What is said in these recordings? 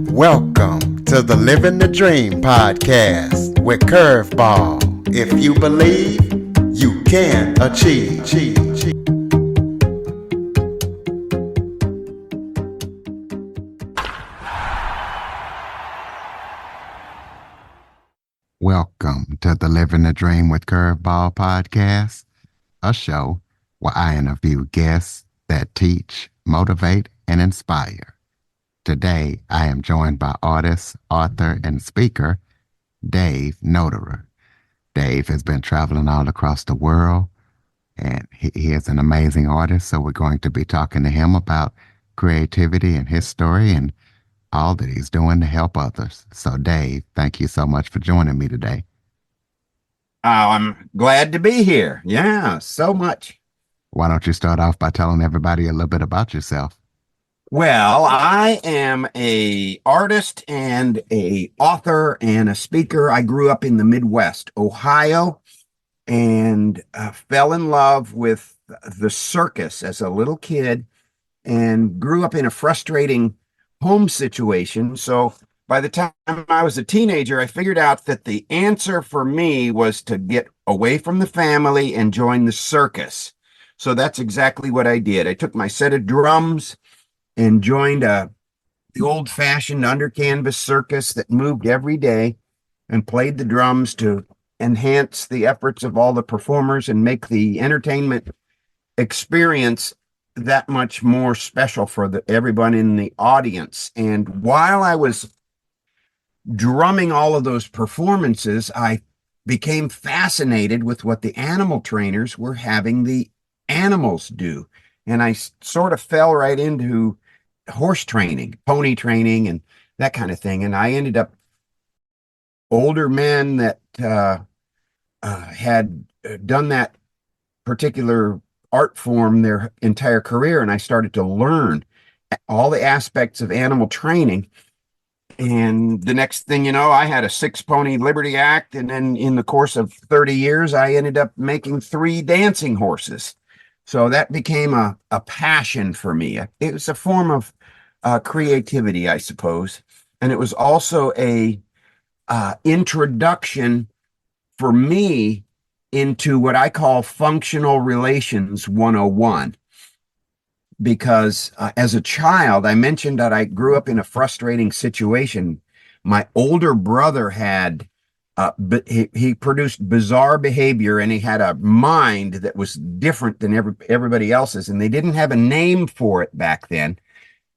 Welcome to the Living the Dream podcast with Curveball. If you believe, you can achieve. Welcome to the Living the Dream with Curveball podcast, a show where I interview guests that teach, motivate, and inspire. Today, I am joined by artist, author, and speaker, Dave Letterfly. Dave has been traveling all across the world, and he is an amazing artist, so we're going to be talking to him about creativity and his story and all that he's doing to help others. So, Dave, thank you so much for joining me today. Oh, I'm glad to be here. Yeah, so much. Why don't you start off by telling everybody a little bit about yourself? Well, I am a artist and a author and a speaker. I grew up in the Midwest, Ohio, and fell in love with the circus as a little kid and grew up in a frustrating home situation. So by the time I was a teenager, I figured out that the answer for me was to get away from the family and join the circus. So that's exactly what I did. I took my set of drums and joined the old-fashioned under canvas circus that moved every day and played the drums to enhance the efforts of all the performers and make the entertainment experience that much more special for everyone in the audience. And while I was drumming all of those performances, I became fascinated with what the animal trainers were having the animals do. And I sort of fell right into horse training, pony training, and that kind of thing. And I ended up older men that had done that particular art form their entire career. And I started to learn all the aspects of animal training. And the next thing you know, I had a 6-pony Liberty Act. And then in the course of 30 years, I ended up making 3 dancing horses. So that became a passion for me. It was a form of creativity, I suppose. And it was also a introduction for me into what I call functional relations 101. Because as a child, I mentioned that I grew up in a frustrating situation. My older brother had but he produced bizarre behavior, and he had a mind that was different than everybody else's, and they didn't have a name for it back then.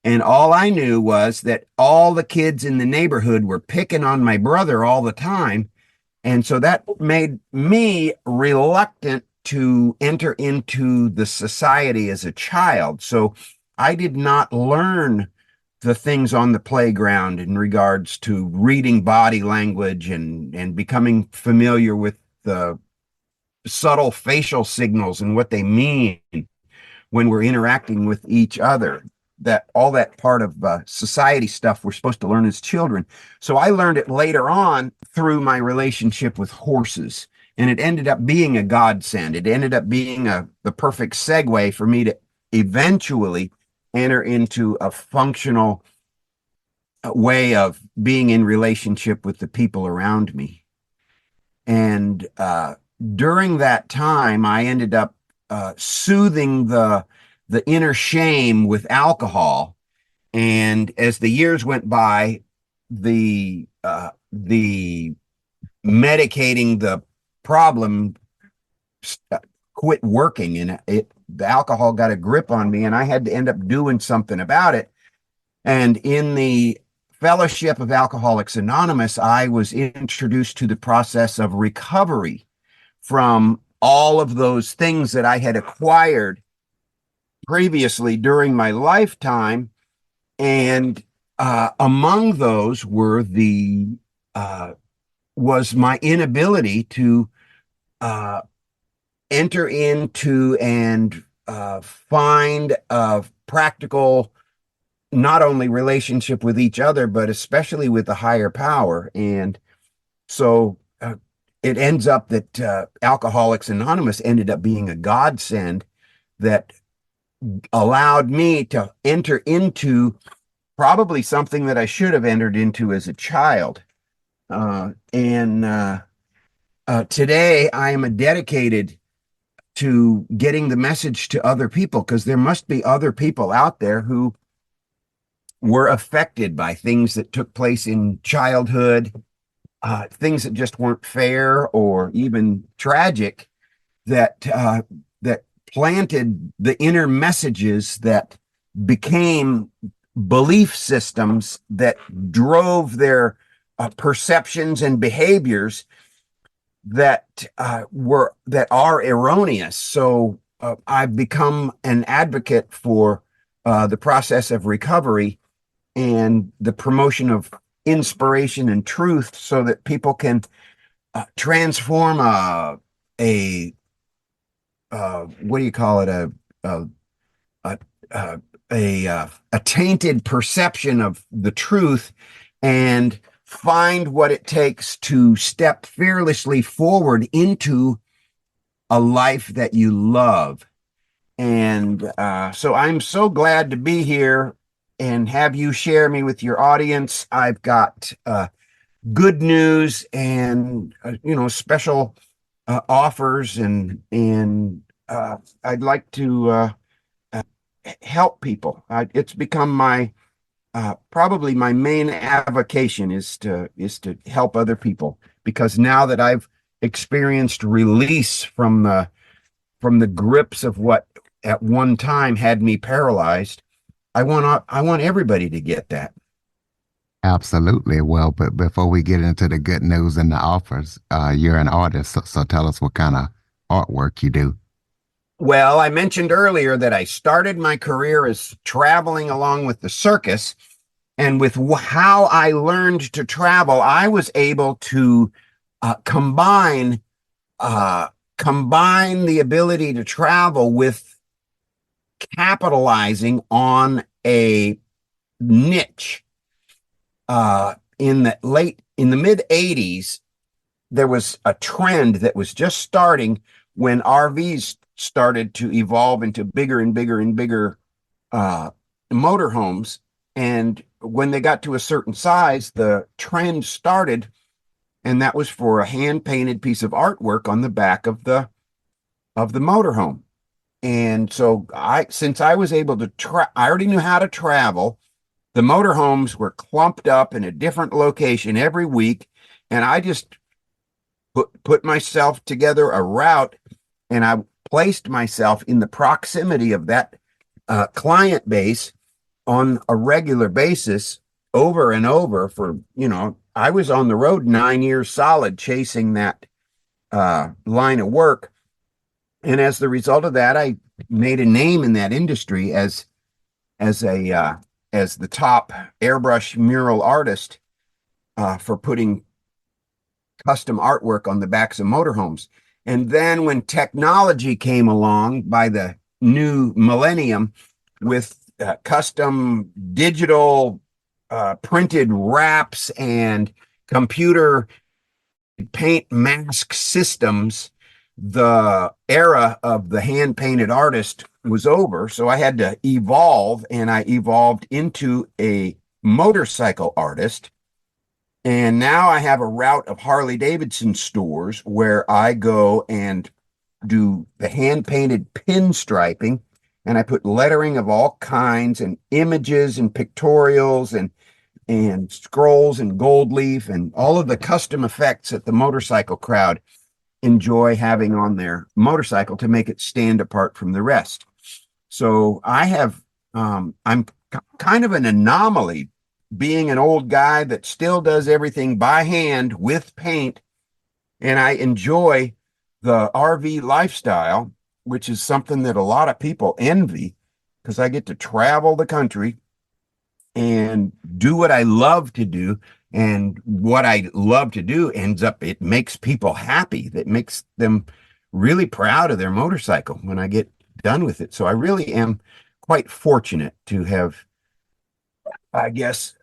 And all I knew was that all the kids in the neighborhood were picking on my brother all the time. And so that made me reluctant to enter into the society as a child. So I did not learn the things on the playground in regards to reading body language and becoming familiar with the subtle facial signals and what they mean when we're interacting with each other. That all that part of society stuff we're supposed to learn as children. So I learned it later on through my relationship with horses, and it ended up being a godsend. It ended up being the perfect segue for me to eventually enter into a functional way of being in relationship with the people around me. And during that time, I ended up soothing the inner shame with alcohol. And as the years went by, the medicating the problem quit working, and the alcohol got a grip on me, and I had to end up doing something about it. And in the Fellowship of Alcoholics Anonymous, I was introduced to the process of recovery from all of those things that I had acquired previously during my lifetime. And among those were was my inability to enter into and find a practical, not only relationship with each other, but especially with the higher power. And so it ends up that Alcoholics Anonymous ended up being a godsend that allowed me to enter into probably something that I should have entered into as a child. And today I am dedicated to getting the message to other people, because there must be other people out there who were affected by things that took place in childhood, things that just weren't fair or even tragic, that planted the inner messages that became belief systems that drove their perceptions and behaviors that are erroneous. So I've become an advocate for the process of recovery and the promotion of inspiration and truth, so that people can transform a what do you call it, a a a, a tainted perception of the truth, and find what it takes to step fearlessly forward into a life that you love. And so I'm so glad to be here and have you share me with your audience. I've got good news and special offers, and I'd like to help people. It's become my probably my main avocation is to help other people, because now that I've experienced release from the grips of what at one time had me paralyzed, I want everybody to get that. Absolutely. Well, but before we get into the good news and the offers, you're an artist, so tell us what kind of artwork you do. Well, I mentioned earlier that I started my career as traveling along with the circus, and with how I learned to travel, I was able to combine combine the ability to travel with capitalizing on a niche. In the mid 80s, there was a trend that was just starting when RVs started to evolve into bigger and bigger and bigger motorhomes. And when they got to a certain size, the trend started, and that was for a hand painted piece of artwork on the back of the motorhome. And so since I was able to I already knew how to travel. The motorhomes were clumped up in a different location every week, and I just put myself together a route, and I placed myself in the proximity of that client base on a regular basis, over and over. For I was on the road 9 years solid chasing that line of work, and as the result of that, I made a name in that industry as the top airbrush mural artist for putting custom artwork on the backs of motorhomes. And then when technology came along by the new millennium with custom digital printed wraps and computer paint mask systems, the era of the hand painted artist was over. So I had to evolve, and I evolved into a motorcycle artist. And now I have a route of Harley Davidson stores where I go and do the hand painted pinstriping, and I put lettering of all kinds and images and pictorials and scrolls and gold leaf and all of the custom effects that the motorcycle crowd enjoy having on their motorcycle to make it stand apart from the rest. So I'm kind of an anomaly, being an old guy that still does everything by hand with paint, and I enjoy the RV lifestyle, which is something that a lot of people envy, because I get to travel the country and do what I love to do. And what I love to do it makes people happy. That makes them really proud of their motorcycle when I get done with it. So I really am quite fortunate to have, I guess,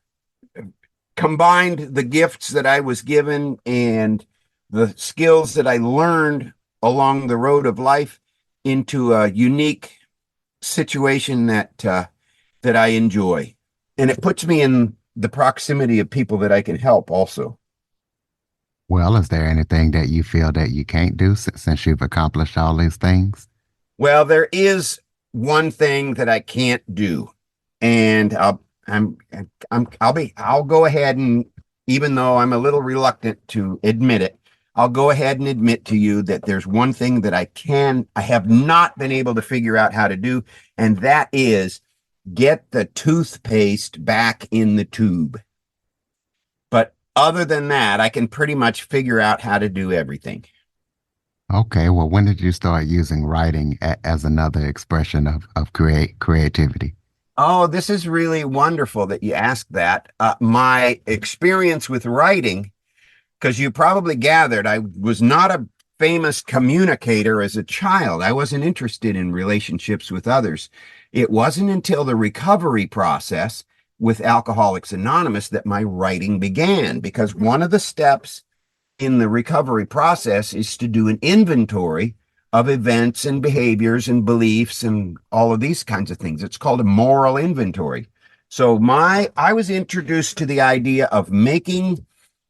combined the gifts that I was given and the skills that I learned along the road of life into a unique situation that I enjoy. and it puts me in the proximity of people that I can help also. Well, is there anything that you feel that you can't do since you've accomplished all these things? Well, there is one thing that I can't do, and I'm, I'll go ahead and, even though I'm a little reluctant to admit it, I'll go ahead and admit to you that there's one thing that I have not been able to figure out how to do, and that is get the toothpaste back in the tube. But other than that, I can pretty much figure out how to do everything. Okay, well, when did you start using writing as another expression of creativity? Oh, this is really wonderful that you asked that. My experience with writing, because you probably gathered, I was not a famous communicator as a child. I wasn't interested in relationships with others. It wasn't until the recovery process with Alcoholics Anonymous that my writing began, because one of the steps in the recovery process is to do an inventory of events and behaviors and beliefs and all of these kinds of things. It's called a moral inventory. So I was introduced to the idea of making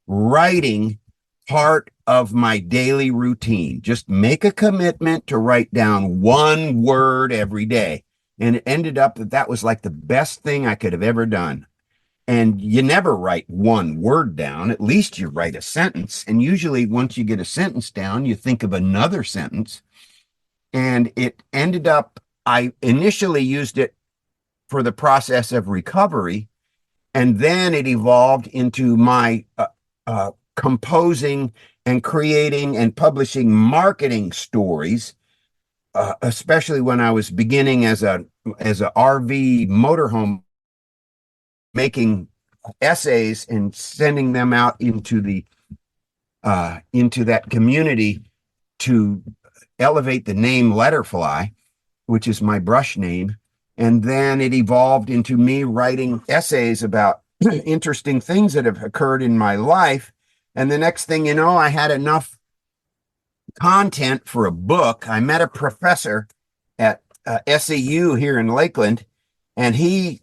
writing part of my daily routine. Just make a commitment to write down one word every day. And it ended up that that was like the best thing I could have ever done. And you never write one word down. At least you write a sentence. And usually, once you get a sentence down, you think of another sentence. And it ended up, I initially used it for the process of recovery. And then it evolved into my composing and creating and publishing marketing stories, especially when I was beginning as a RV motorhome, making essays and sending them out into that community to elevate the name Letterfly, which is my brush name. And then it evolved into me writing essays about interesting things that have occurred in my life. And the next thing you know, I had enough content for a book. I met a professor at SEU here in Lakeland, and he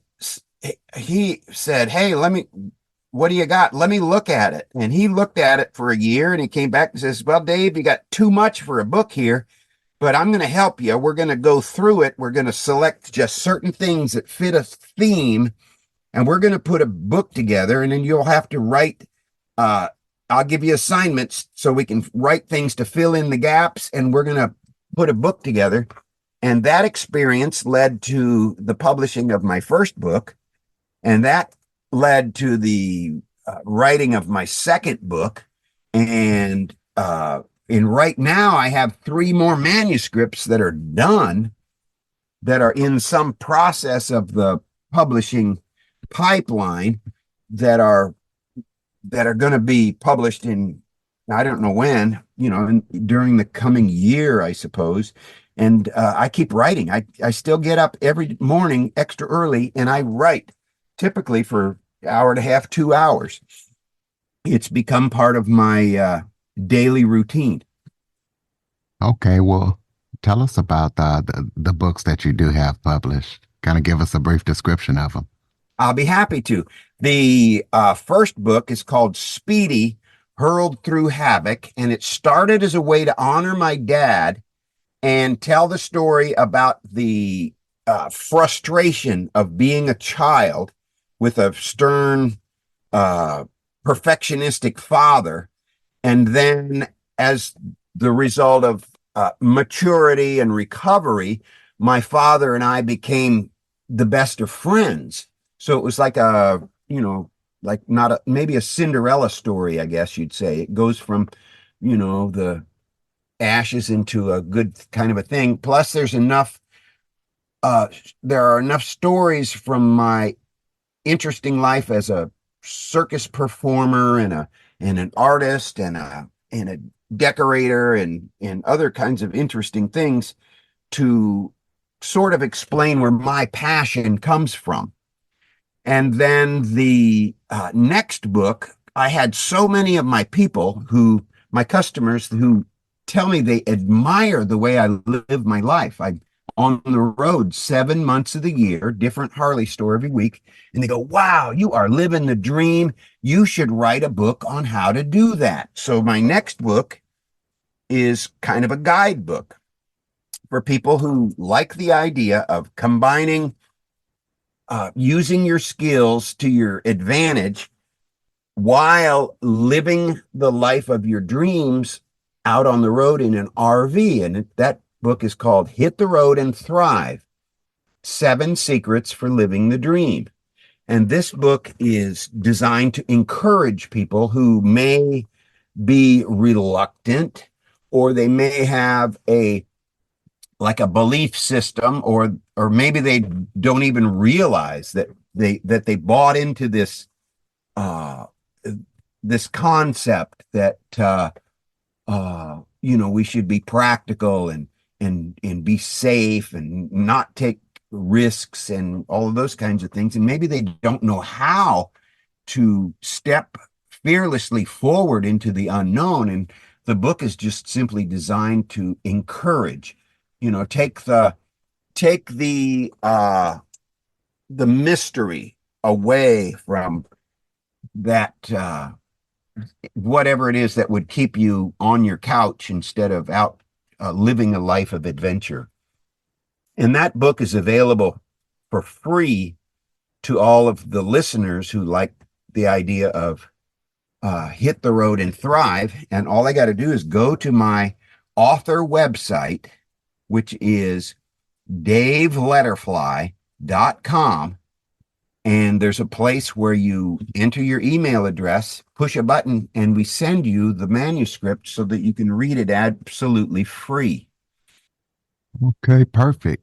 said, "Hey, what do you got? Let me look at it." And he looked at it for a year, and he came back and says, "Well, Dave, you got too much for a book here, but I'm going to help you. We're going to go through it. We're going to select just certain things that fit a theme, and we're going to put a book together, and then you'll have to write. Uh, I'll give you assignments so we can write things to fill in the gaps, and we're going to put a book together." And that experience led to the publishing of my first book, and that led to the writing of my second book. And right now, I have three more manuscripts that are done, that are in some process of the publishing pipeline, that are going to be published in, I don't know when, during the coming year, I suppose. And I keep writing. I still get up every morning extra early and I write, typically for an hour and a half, 2 hours. It's become part of my daily routine. Okay, well, tell us about the books that you do have published. Kind of give us a brief description of them. I'll be happy to. The first book is called Speedy, Hurled Through Havoc, and it started as a way to honor my dad and tell the story about the frustration of being a child with a stern, perfectionistic father. And then, as the result of maturity and recovery, my father and I became the best of friends. So it was like like not maybe a Cinderella story, I guess you'd say. It goes from, the ashes into a good kind of a thing. Plus, uh, there are enough stories from my interesting life as a circus performer and an artist and a decorator and other kinds of interesting things to sort of explain where my passion comes from. And then the next book, I had so many of my customers who tell me they admire the way I live my life. on the road 7 months of the year, different Harley store every week. And they go, wow, you are living the dream. You should write a book on how to do that. So my next book is kind of a guidebook for people who like the idea of combining using your skills to your advantage while living the life of your dreams out on the road in an RV. And that book is called Hit the Road and Thrive: 7 Secrets for Living the Dream. And this book is designed to encourage people who may be reluctant, or they may have a like a belief system, or maybe they don't even realize that they bought into uh this concept that we should be practical and be safe and not take risks and all of those kinds of things. And maybe they don't know how to step fearlessly forward into the unknown. And the book is just simply designed to encourage, take the mystery away from that whatever it is that would keep you on your couch instead of out living a life of adventure. And that book is available for free to all of the listeners who like the idea of hit the road and thrive. And all I got to do is go to my author website, which is daveletterfly.com. And there's a place where you enter your email address, push a button, and we send you the manuscript so that you can read it absolutely free. Okay, perfect.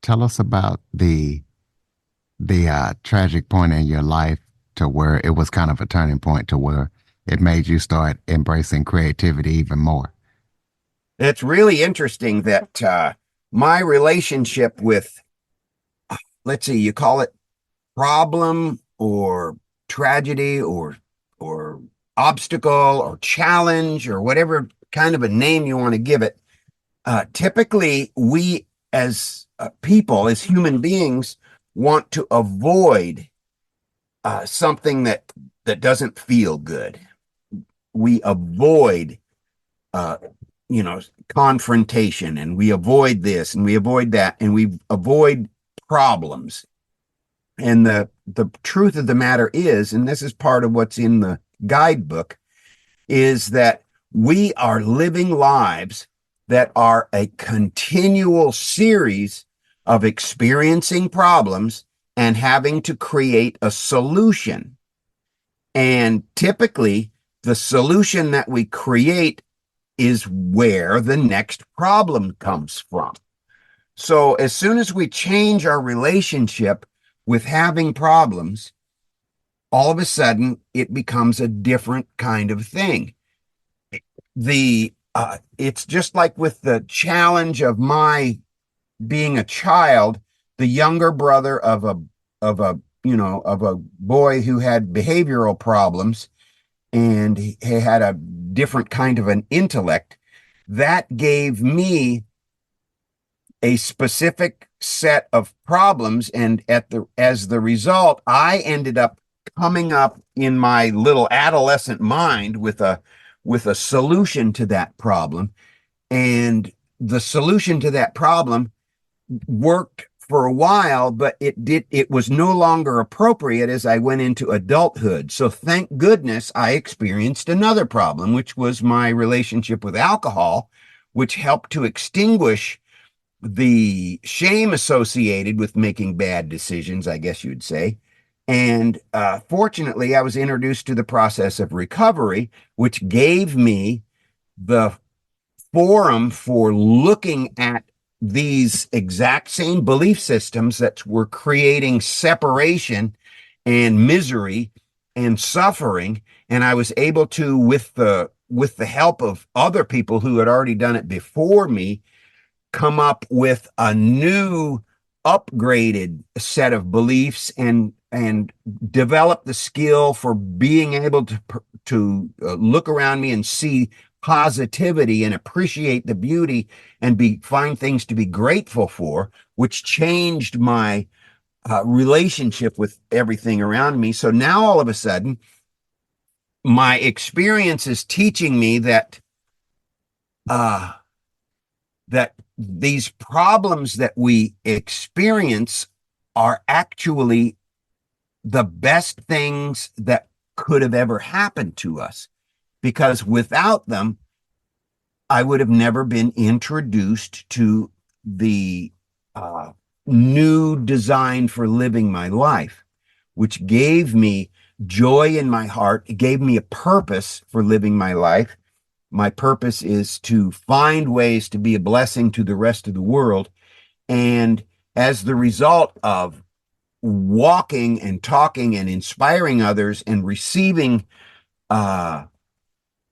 Tell us about the tragic point in your life to where it was kind of a turning point to where it made you start embracing creativity even more. It's really interesting that my relationship with, let's see, you call it problem or tragedy or obstacle or challenge or whatever kind of a name you want to give it. Typically, we as people, as human beings, want to avoid something that doesn't feel good. We avoid, uh, confrontation, and we avoid this, and we avoid that, and we avoid problems. And the truth of the matter is, and this is part of what's in the guidebook, is that we are living lives that are a continual series of experiencing problems and having to create a solution. And typically, the solution that we create is where the next problem comes from. So as soon as we change our relationship with having problems, all of a sudden it becomes a different kind of thing. It's just like with the challenge of my being a child, the younger brother of a boy who had behavioral problems, and he had a different kind of an intellect. That gave me a specific set of problems, and as the result, I ended up coming up in my little adolescent mind with a solution to that problem. And the solution to that problem worked for a while, but it was no longer appropriate as I went into adulthood. So thank goodness I experienced another problem, which was my relationship with alcohol, which helped to extinguish the shame associated with making bad decisions, I guess you'd say. And fortunately, I was introduced to the process of recovery, which gave me the forum for looking at these exact same belief systems that were creating separation and misery and suffering. And I was able to, with the help of other people who had already done it before me, come up with a new upgraded set of beliefs and develop the skill for being able to look around me and see positivity and appreciate the beauty and find things to be grateful for, which changed my relationship with everything around me. So now all of a sudden, my experience is teaching me uh, that these problems that we experience are actually the best things that could have ever happened to us, because without them, I would have never been introduced to the uh, new design for living my life, which gave me joy in my heart. It gave me a purpose for living my life. My purpose is to find ways to be a blessing to the rest of the world. And as the result of walking and talking and inspiring others and receiving uh,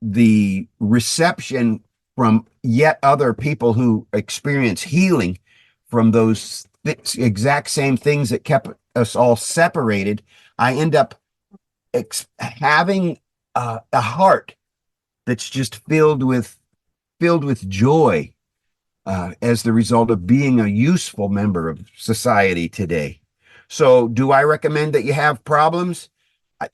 the reception from yet other people who experience healing from those exact same things that kept us all separated, I end up having a heart that's just filled with joy as the result of being a useful member of society today. So, do I recommend that you have problems? I,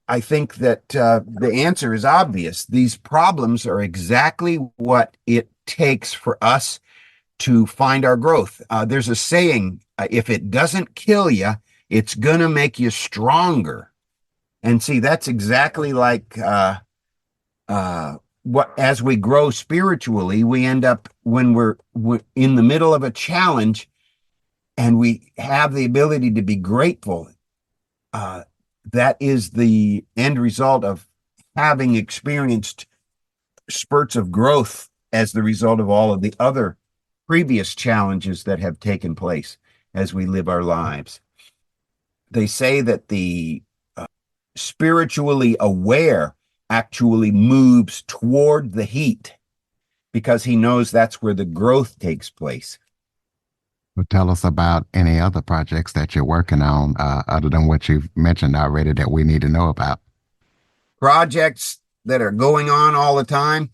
I think that the answer is obvious. These problems are exactly what it takes for us to find our growth. There's a saying, if it doesn't kill you, it's going to make you stronger. And see, that's exactly like what, as we grow spiritually, we end up when we're in the middle of a challenge and we have the ability to be grateful. Uh, that is the end result of having experienced spurts of growth as the result of all of the other previous challenges that have taken place as we live our lives. They say that the spiritually aware actually moves toward the heat because he knows that's where the growth takes place. Well, tell us about any other projects that you're working on, other than what you've mentioned already that we need to know about. Projects that are going on all the time.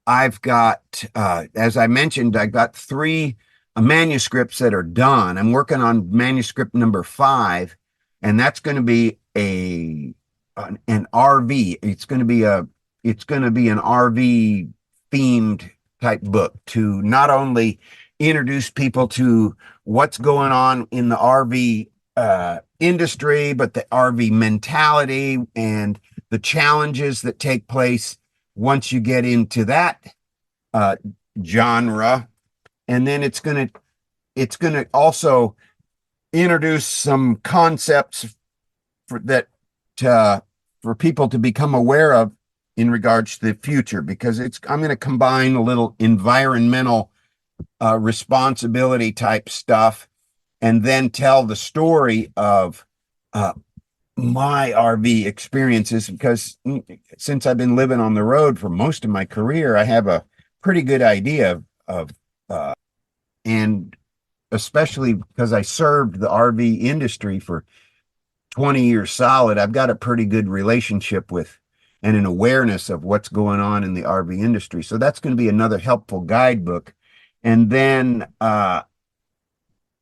I've got, as I mentioned, I got three manuscripts that are done. I'm working on manuscript number 5, and that's going to be an RV. It's going to be an RV themed type book to not only introduce people to what's going on in the RV industry, but the RV mentality and the challenges that take place once you get into that uh, genre. And then it's gonna also introduce some concepts that for people to become aware of in regards to the future, because I'm going to combine a little environmental responsibility type stuff and then tell the story of uh, my RV experiences, because since I've been living on the road for most of my career, I have a pretty good idea of and especially because I served the RV industry for 20 years solid, I've got a pretty good relationship with and an awareness of what's going on in the RV industry. So that's going to be another helpful guidebook. And then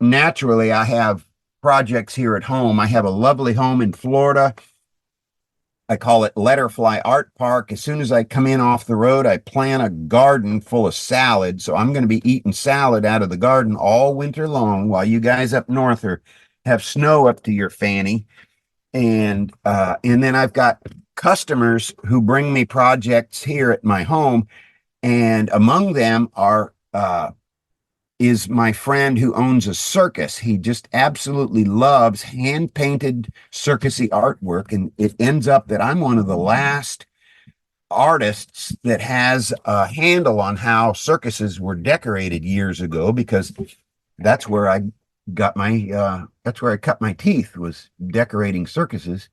naturally, I have projects here at home. I have a lovely home in Florida. I call it Letterfly Art Park. As soon as I come in off the road, I plant a garden full of salad. So I'm going to be eating salad out of the garden all winter long while you guys up north have snow up to your fanny. And then I've got customers who bring me projects here at my home, and among them is my friend who owns a circus. He just absolutely loves hand painted circusy artwork, and it ends up that I'm one of the last artists that has a handle on how circuses were decorated years ago, because that's where I that's where I cut my teeth, was decorating circuses.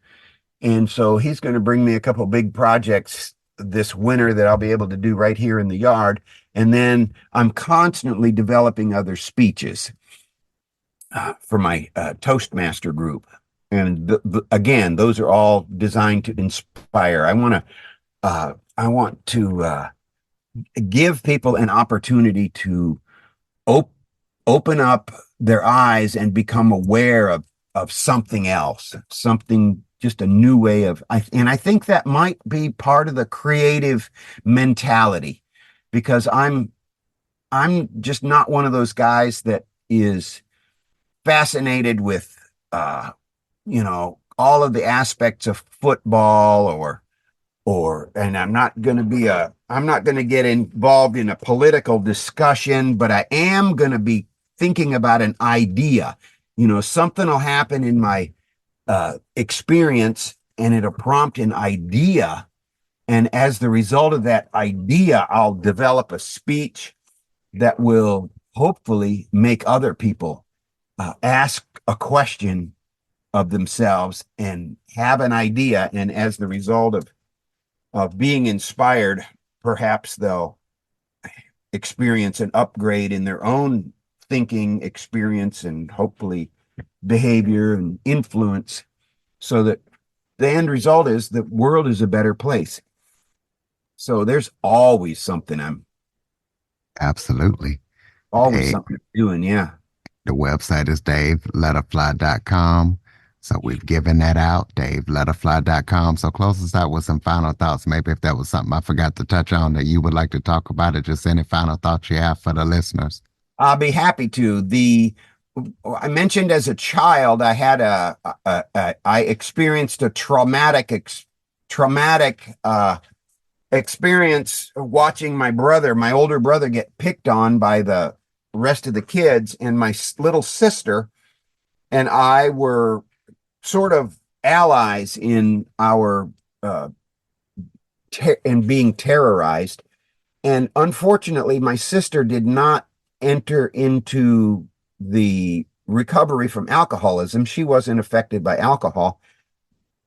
And so he's going to bring me a couple big projects this winter that I'll be able to do right here in the yard. And then I'm constantly developing other speeches for my Toastmaster group. And again, those are all designed to inspire. I want to give people an opportunity to open up their eyes and become aware of something else, something, just a new way and I think that might be part of the creative mentality, because I'm just not one of those guys that is fascinated with all of the aspects of football, and I'm not going to get involved in a political discussion, but I am going to be thinking about an idea. Something will happen in my experience, and it'll prompt an idea. And as the result of that idea, I'll develop a speech that will hopefully make other people ask a question of themselves and have an idea. And as the result of being inspired, perhaps they'll experience an upgrade in their own thinking experience and hopefully behavior and influence, so that the end result is the world is a better place. So there's always something Absolutely. something I'm doing. Yeah. The website is daveletterfly.com. So we've given that out, daveletterfly.com. So close us out with some final thoughts. Maybe if that was something I forgot to touch on that you would like to talk about, it, just any final thoughts you have for the listeners. I'll be happy to. I mentioned as a child, I had I experienced a traumatic experience watching my older brother, get picked on by the rest of the kids, and my little sister and I were sort of allies in our in being terrorized. And unfortunately, my sister did not enter into the recovery from alcoholism. She wasn't affected by alcohol,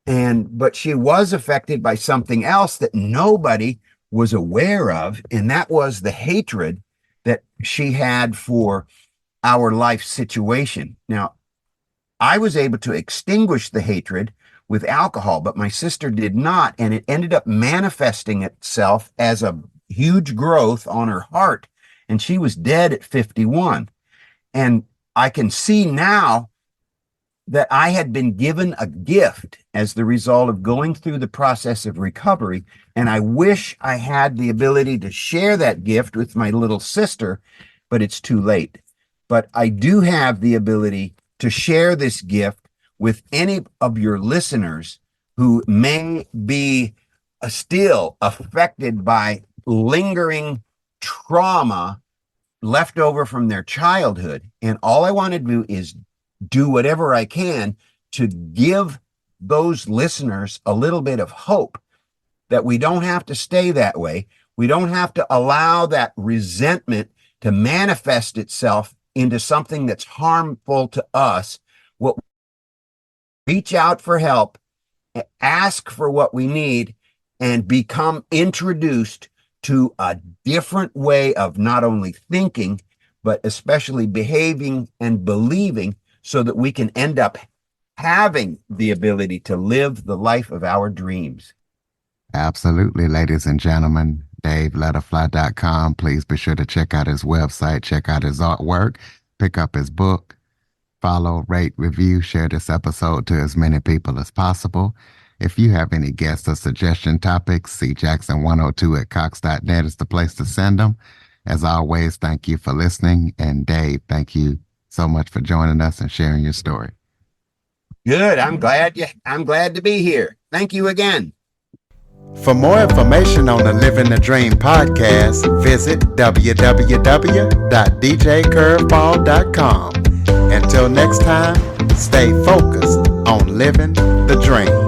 but she was affected by something else that nobody was aware of, and that was the hatred that she had for our life situation. Now, I was able to extinguish the hatred with alcohol, but my sister did not, and it ended up manifesting itself as a huge growth on her heart, and she was dead at 51. And I can see now that I had been given a gift as the result of going through the process of recovery, and I wish I had the ability to share that gift with my little sister, but it's too late. But I do have the ability to share this gift with any of your listeners who may be still affected by lingering trauma left over from their childhood. And all I want to do is do whatever I can to give those listeners a little bit of hope that we don't have to stay that way. We don't have to allow that resentment to manifest itself into something that's harmful to us. Reach out for help, ask for what we need, and become introduced to a different way of not only thinking, but especially behaving and believing, so that we can end up having the ability to live the life of our dreams. Absolutely, ladies and gentlemen. DaveLetterfly.com. Please be sure to check out his website, check out his artwork, pick up his book, follow, rate, review, share this episode to as many people as possible. If you have any guests or suggestion topics, cjackson102@cox.net is the place to send them. As always, thank you for listening. And Dave, thank you so much for joining us and sharing your story. Good. I'm glad to be here. Thank you again. For more information on the Living the Dream podcast, visit www.djcurveball.com. Until next time, stay focused on living the dream.